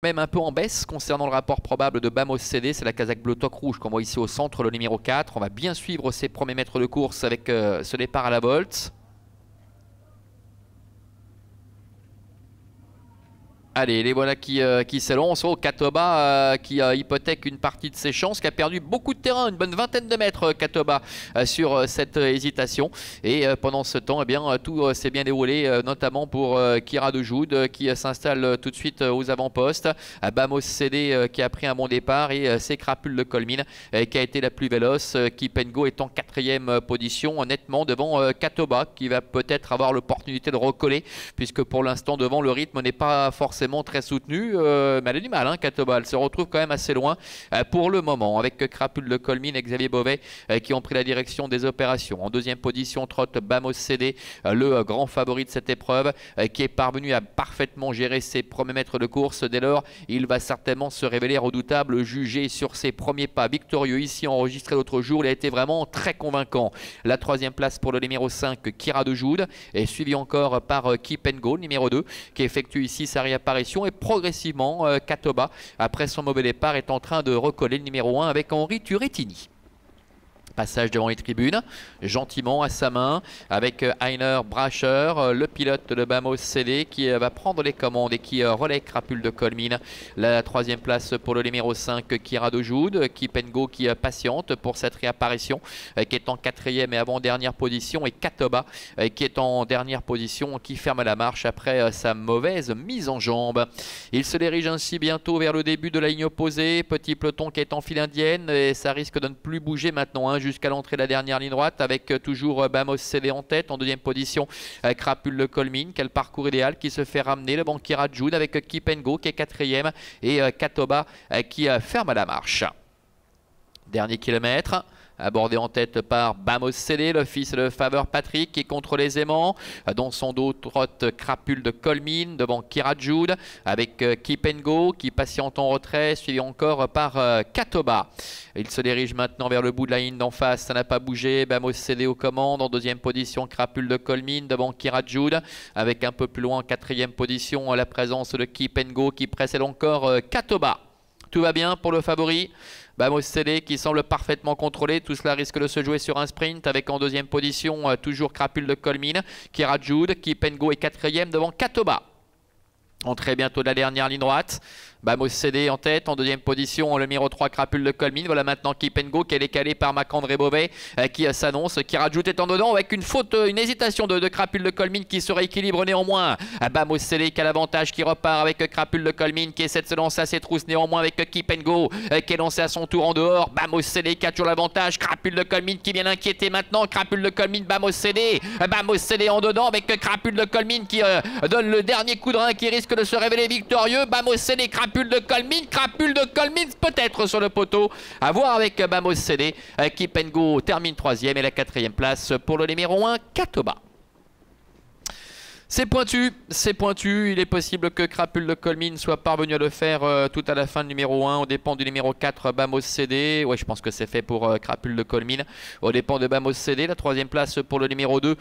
Même un peu en baisse concernant le rapport probable de Bamos CD, c'est la casaque bleu toque rouge qu'on voit ici au centre, le numéro 4. On va bien suivre ses premiers mètres de course avec ce départ à la volte. Allez, les voilà qui s'élancent. Oh, Katoba qui hypothèque une partie de ses chances, qui a perdu beaucoup de terrain, une bonne vingtaine de mètres Katoba sur cette hésitation. Et pendant ce temps, eh bien, tout s'est bien déroulé, notamment pour Kira de Joude qui s'installe tout de suite aux avant-postes. Bamos CD qui a pris un bon départ et c'est Crapule de Colmine qui a été la plus véloce. Kipengo est en 4e position, nettement devant Katoba qui va peut-être avoir l'opportunité de recoller, puisque pour l'instant devant le rythme n'est pas forcément très soutenu, mais elle a du mal, hein, Katoba. Elle se retrouve quand même assez loin pour le moment, avec Crapule de Colmine et Xavier Beauvais qui ont pris la direction des opérations. En 2e position trotte Bamos CD, le grand favori de cette épreuve, qui est parvenu à parfaitement gérer ses premiers mètres de course. Dès lors, il va certainement se révéler redoutable, jugé sur ses premiers pas victorieux ici enregistré l'autre jour. Il a été vraiment très convaincant. La 3e place pour le numéro 5, Kira de Joude, est suivi encore par Kipengo, numéro 2, qui effectue ici sa réapparition. Et progressivement, Katoba, après son mauvais départ, est en train de recoller le numéro 1 avec Henri Turettini. Passage devant les tribunes, gentiment à sa main, avec Heiner Bracher, le pilote de Bamos CD, qui va prendre les commandes et qui relaie Crapule de Colmine. La 3e place pour le numéro 5, Kira de Joude, Kipengo qui patiente pour cette réapparition, qui est en 4e et avant-dernière position, et Katoba qui est en dernière position, qui ferme la marche après sa mauvaise mise en jambe. Il se dirige ainsi bientôt vers le début de la ligne opposée, petit peloton qui est en file indienne, et ça risque de ne plus bouger maintenant, hein, jusqu'à l'entrée de la dernière ligne droite, avec toujours Bamos CD en tête. En 2e position, Crapule de Colmine. Quel parcours idéal qui se fait ramener. Le Kira de Joude avec Kipengo qui est 4e et Katoba qui ferme la marche. Dernier kilomètre. Abordé en tête par Bamos CD, le fils de Faveur Patrick, qui contrôle aisément. Dans son dos trotte Crapule de Colmine devant Kira de Joude, avec Kipengo qui patiente en retrait, suivi encore par Katoba. Il se dirige maintenant vers le bout de la ligne d'en face, ça n'a pas bougé. Bamos CD aux commandes. En 2e position, Crapule de Colmine devant Kira de Joude, avec un peu plus loin en 4e position la présence de Kipengo qui précède encore Katoba. Tout va bien pour le favori. Bamos CD qui semble parfaitement contrôlé. Tout cela risque de se jouer sur un sprint, avec en 2e position toujours Crapule de Colmine, Kira de Joude, Kipengo est 4e devant Katoba. Entrée bientôt de la dernière ligne droite. Bamos CD en tête, en 2e position le numéro 3 Crapule de Colmine. Voilà maintenant Kipengo qui est décalé par Marc-André Beauvais qui s'annonce. Kira de Joude est en dedans avec une faute, une hésitation de Crapule de Colmine qui se rééquilibre néanmoins. Bamos CD qui a l'avantage, qui repart avec Crapule de Colmine qui essaie de se lancer à ses trousses néanmoins avec Kipengo qui est lancé à son tour en dehors. Bamos CD qui a toujours l'avantage. Crapule de Colmine qui vient l'inquiéter maintenant. Crapule de Colmine, Bamos CD. Bamos CD en dedans avec Crapule de Colmine qui donne le dernier coup de rein qui risque de se révéler victorieux. Bamos CD, Crapule de Colmine peut-être sur le poteau. À voir avec Bamos CD. Kipengo termine 3e et la 4e place pour le numéro 1, Katoba. C'est pointu, il est possible que Crapule de Colmine soit parvenu à le faire tout à la fin de numéro 1, au dépend du numéro 4, Bamos CD. Ouais, je pense que c'est fait pour Crapule de Colmine, au dépend de Bamos CD. La 3e place pour le numéro 2,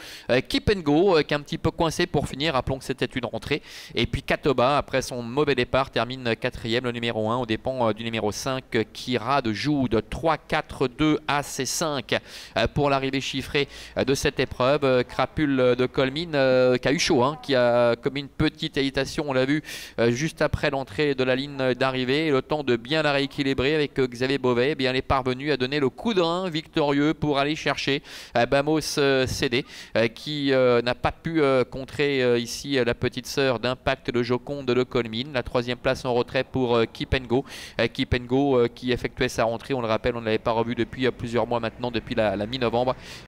Kipengo, qui est un petit peu coincé pour finir, rappelons que c'était une rentrée. Et puis Katoba, après son mauvais départ, termine 4e, le numéro 1, au dépend du numéro 5, Kira de Joude. 3, 4, 2, As et 5 pour l'arrivée chiffrée de cette épreuve. Crapule de Colmine qui a eu chaud, qui a commis une petite hésitation, on l'a vu juste après l'entrée de la ligne d'arrivée, le temps de bien la rééquilibrer avec Xavier Beauvais. Eh bien, elle est parvenue à donner le coup de rein victorieux pour aller chercher Bamos CD qui n'a pas pu contrer ici la petite sœur d'Impact de Joconde de Colmine. La 3e place en retrait pour Kipengo. Kipengo qui effectuait sa rentrée, on le rappelle, on ne l'avait pas revu depuis plusieurs mois maintenant, depuis la mi-novembre,